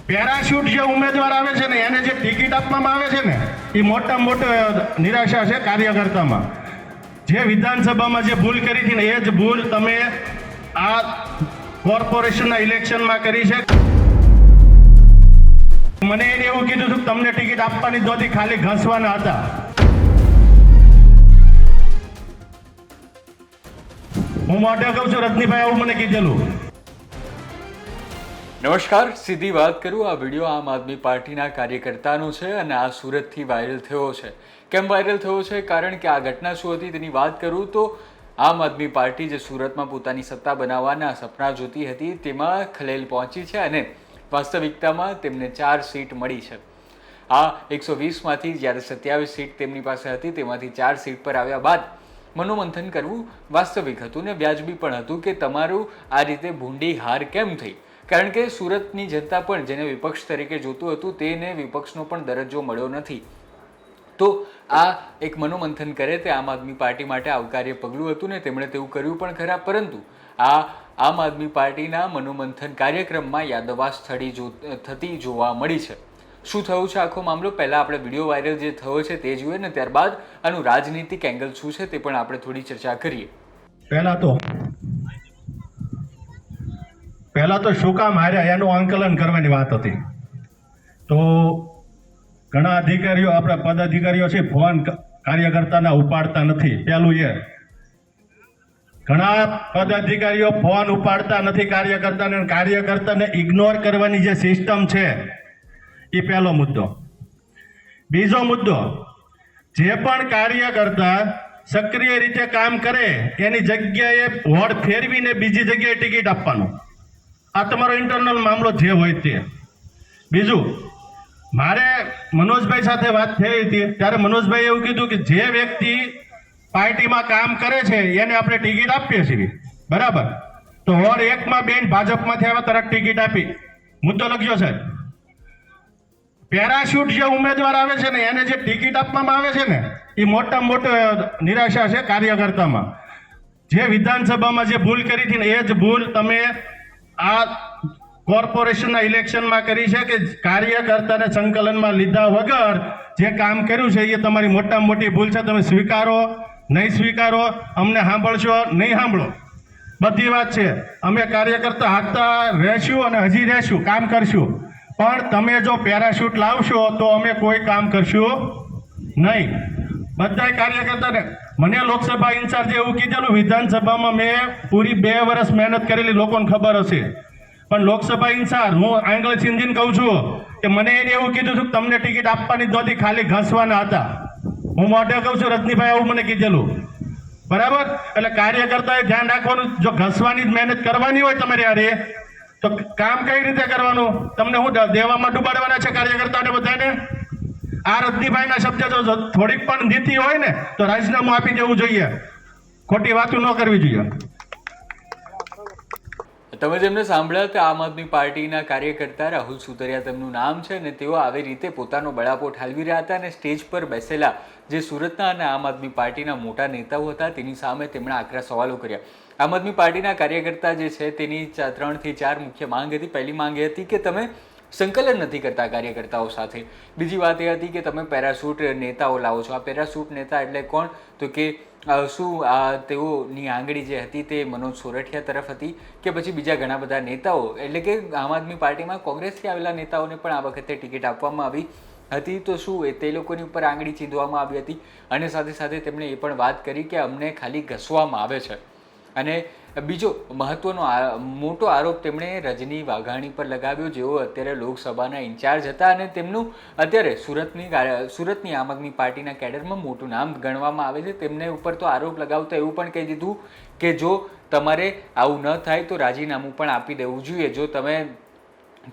Parachute જે ઉમેદવાર આવે છે ને એને જે ટિકિટ આપવામાં આવે છે ને એ મોટામાં મોટી નિરાશા છે કાર્યકર્તામાં. જે વિધાનસભામાં જે ભૂલ કરી હતી ને એ જ ભૂલ તમે આ કોર્પોરેશનના ઇલેક્શનમાં કરી છે. મને એને એવું કીધું હતું કે તમને ટિકિટ આપવાની જ નહોતી, ખાલી ઘસવાના હતા. હું મોઢે કહું છું, રજનીભાઈ આવું મને કીધેલું. નમસ્કાર, સીધી વાત કરું. આ વિડીયો આમ આદમી પાર્ટીના કાર્યકર્તાનો છે અને આ સુરતથી વાયરલ થયો છે. કેમ વાયરલ થયો છે? કારણ કે આ ઘટના શું હતી તેની વાત કરું તો આમ આદમી પાર્ટી જે સુરતમાં પોતાની સત્તા બનાવવાના સપના જોતી હતી તેમાં ખલેલ પહોંચી છે અને વાસ્તવિકતામાં તેમને 4 સીટ મળી છે. આ 120માંથી જ્યારે 27 સીટ તેમની પાસે હતી તેમાંથી 4 સીટ પર આવ્યા બાદ મનોમંથન કરવું વાસ્તવિક હતું ને વ્યાજબી પણ હતું કે તમારું આ રીતે ભૂંડી હાર કેમ થઈ. કારણ કે સુરતની જનતા પણ જેને વિપક્ષ તરીકે જોતું હતું તેને વિપક્ષનો પણ દરજ્જો મળ્યો નથી. તો આ એક મનોમંથન કરે તે આમ આદમી પાર્ટી માટે આવકાર્ય પગલું હતું ને તેમણે તેવું કર્યું પણ ખરા. પરંતુ આ આમ આદમી પાર્ટીના મનોમંથન કાર્યક્રમમાં યાદવાસ થતી જોવા મળી છે. શું થયું છે આખો મામલો? પહેલા આપણે વિડીયો વાયરલ જે થયો છે તે જોઈએ ને ત્યારબાદ આનું રાજનીતિક એંગલ શું છે તે પણ આપણે થોડી ચર્ચા કરીએ. પહેલા તો શું કામ હાર્યા એનું આંકલન કરવાની વાત હતી. તો ઘણા અધિકારીઓ, આપણા પદાધિકારીઓ છે, ફોન કાર્યકર્તાના ઉપાડતા નથી. પહેલું એ ઘણા પદાધિકારીઓ ફોન ઉપાડતા નથી કાર્યકર્તાને ઇગ્નોર કરવાની જે સિસ્ટમ છે એ પહેલો મુદ્દો. બીજો મુદ્દો, જે પણ કાર્યકર્તા સક્રિય રીતે કામ કરે એની જગ્યાએ વોર્ડ ફેરવીને બીજી જગ્યાએ ટિકિટ આપવાનું. આ તમારો ઇન્ટરનલ મામલો જે હોય તે. બીજું, મારે મનોજભાઈ સાથે વાત થઈ હતી ત્યારે મનોજભાઈ એવું કીધું કે જે વ્યક્તિ પાર્ટીમાં કામ કરે છે એને આપણે ટિકિટ આપીએ છીએ, બરાબર? તો વોર્ડ 1માં બેન ભાજપમાંથી આવે તરત ટિકિટ આપી. મુદ્દો લખ્યો સાહેબ. પેરાશૂટ જે ઉમેદવાર આવે છે ને એને જે ટિકિટ આપવામાં આવે છે ને એ મોટામાં મોટી નિરાશા છે કાર્યકર્તામાં. જે વિધાનસભામાં જે ભૂલ કરી હતી ને એ જ ભૂલ તમે આ કોર્પોરેશનના ઇલેક્શનમાં કરી છે કે કાર્યકર્તાને સંકલનમાં લીધા વગર જે કામ કર્યું છે એ તમારી મોટામાં મોટી ભૂલ છે. તમે સ્વીકારો નહીં સ્વીકારો, અમને સાંભળશો નહીં સાંભળો, બધી વાત છે. અમે કાર્યકર્તા હાથતા રહેશું અને હજી રહેશું, કામ કરશું. પણ તમે જો પેરાશૂટ લાવશો તો અમે કોઈ કામ કરશું નહીં. બધા કાર્યકર્તાને મને લોકસભા ઇન્ચાર્જે એવું કીધેલું, વિધાનસભામાં મેં પૂરી 2 વર્ષ મહેનત કરેલી, લોકોને ખબર હશે. પણ લોકસભા ઇન્ચાર્જ હું આંગળ ચીંધીને કહું છું કે મને એને એવું કીધું હતું કે તમને ટિકિટ આપવાની જ નહોતી, ખાલી ઘસવાના હતા. હું મોઢે કહું છું, રજનીભાઈ આવું મને કીધેલું, બરાબર? એટલે કાર્યકર્તાએ ધ્યાન રાખવાનું, જો ઘસવાની જ મહેનત કરવાની હોય તમારે યારે તો કામ કઈ રીતે કરવાનું? તમને હું દેવામાં ડૂબાડવાના છે કાર્યકર્તાને બધાને? આ રજનીભાઈના શબ્દ જો થોડીક પણ નીતિ હોય ને તો રાજીનામું આપી દેવું જોઈએ. ખોટી વાતો ન કરવી જોઈએ. તમે જેમને સાંભળ્યા કે આમ આદમી પાર્ટીના કાર્યકર્તા રાહુલ સુતરિયા તેમનું નામ છે અને તેઓ આવી રીતે પોતાનો બળાપો ઠાલવી રહ્યા હતા અને સ્ટેજ પર બેસેલા જે સુરતના અને આમ આદમી પાર્ટીના મોટા નેતાઓ હતા તેની સામે તેમણે આકરા સવાલો કર્યા. આમ આદમી પાર્ટીના કાર્યકર્તા જે છે તેની 3 થી 4 મુખ્ય માંગ હતી. પહેલી માંગ એ હતી કે તમે સંકલન નથી કરતા કાર્યકર્તાઓ સાથે. બીજી વાત એ હતી કે તમે પેરાશૂટ નેતાઓ લાવો છો. આ પેરાશૂટ નેતા એટલે કોણ? તો કે શું તેઓની આંગળી જે હતી તે મનોજ સોરઠિયા તરફ હતી કે પછી બીજા ઘણા બધા નેતાઓ, એટલે કે આમ આદમી પાર્ટીમાં કોંગ્રેસથી આવેલા નેતાઓને પણ આ વખતે ટિકિટ આપવામાં આવી હતી. તો શું તે લોકોની ઉપર આંગળી ચીંધવામાં આવી હતી? અને સાથે સાથે તેમણે એ પણ વાત કરી કે અમને ખાલી ઘસવામાં આવે છે. અને બીજો મહત્વનો મોટો આરોપ તેમણે રજની વાઘાણી પર લગાવ્યો, જેઓ અત્યારે લોકસભાના ઇન્ચાર્જ હતા અને તેમનું અત્યારે સુરતની આમ આદમી પાર્ટીના કેડરમાં મોટું નામ ગણવામાં આવે છે. તેમને ઉપર તો આરોપ લગાવતા એવું પણ કહી દીધું કે જો તમારે આવું ન થાય તો રાજીનામું પણ આપી દેવું જોઈએ જો તમે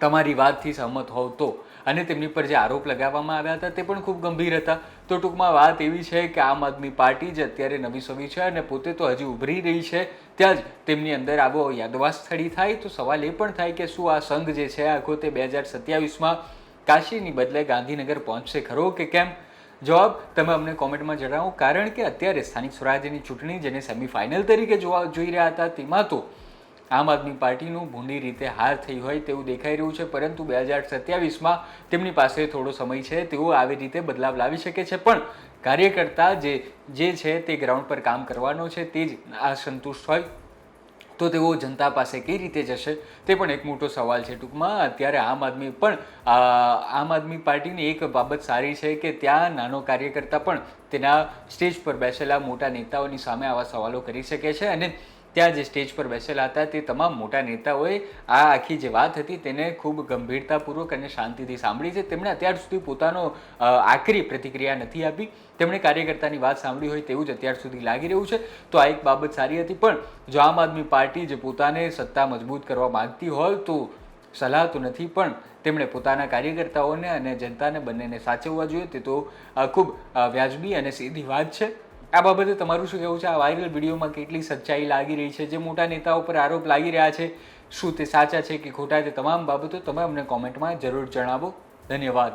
તમારી વાતથી સહમત હોવ તો. અને તેમની પર જે આરોપ લગાવવામાં આવ્યા હતા તે પણ ખૂબ ગંભીર હતા. તો ટૂંકમાં વાત એવી છે કે આમ આદમી પાર્ટી જે અત્યારે નવી સવી છે અને પોતે તો હજી ઉભરી રહી છે, ત્યાં જ તેમની અંદર આવો યાદવાસ સ્થળી થાય તો સવાલ એ પણ થાય કે શું આ સંઘ જે છે આખો તે 2027માં કાશીની બદલે ગાંધીનગર પહોંચશે ખરો કે કેમ? જવાબ તમે અમને કોમેન્ટમાં જણાવો. કારણ કે અત્યારે સ્થાનિક સ્વરાજ્યની ચૂંટણી જેને સેમિફાઇનલ તરીકે જોઈ રહ્યા હતા તેમાં તો આમ આદમી પાર્ટીનું ભૂંડી રીતે હાર થઈ હોય તેવું દેખાઈ રહ્યું છે, પરંતુ 2027માં તેમની પાસે થોડો સમય છે, તેઓ આવી રીતે બદલાવ લાવી શકે છે. પણ કાર્યકર્તા જે છે તે ગ્રાઉન્ડ પર કામ કરવાનો છે, તે જ અસંતુષ્ટ હોય તો તેઓ જનતા પાસે કઈ રીતે જશે તે પણ એક મોટો સવાલ છે. ટૂંકમાં અત્યારે આમ આદમી પાર્ટીની એક બાબત સારી છે કે ત્યાં નાનો કાર્યકર્તા પણ તેના સ્ટેજ પર બેસેલા મોટા નેતાઓની સામે આવા સવાલો કરી શકે છે, અને ત્યાં જે સ્ટેજ પર બેસેલા હતા તે તમામ મોટા નેતાઓએ આ આખી જે વાત હતી તેને ખૂબ ગંભીરતાપૂર્વક અને શાંતિથી સાંભળી છે. તેમણે અત્યાર સુધી પોતાનો આકરી પ્રતિક્રિયા નથી આપી. તેમણે કાર્યકર્તાની વાત સાંભળી હોય તેવું જ અત્યાર સુધી લાગી રહ્યું છે. તો આ એક બાબત સારી હતી. પણ જો આમ આદમી પાર્ટી જે પોતાને સત્તા મજબૂત કરવા માંગતી હોય તો સલાહ તો નથી, પણ તેમણે પોતાના કાર્યકર્તાઓને અને જનતાને બંનેને સાચવવા જોઈએ. તે તો ખૂબ વ્યાજબી અને સીધી વાત છે. આ બાબતે તમારું શું કહેવું છે? આ વાયરલ વિડીયોમાં કેટલી સચ્ચાઈ લાગી રહી છે? જે મોટા નેતાઓ પર આરોપ લાગી રહ્યા છે, શું તે સાચા છે કે ખોટા? તે તમામ બાબતો તમે અમને કોમેન્ટમાં જરૂર જણાવો. ધન્યવાદ.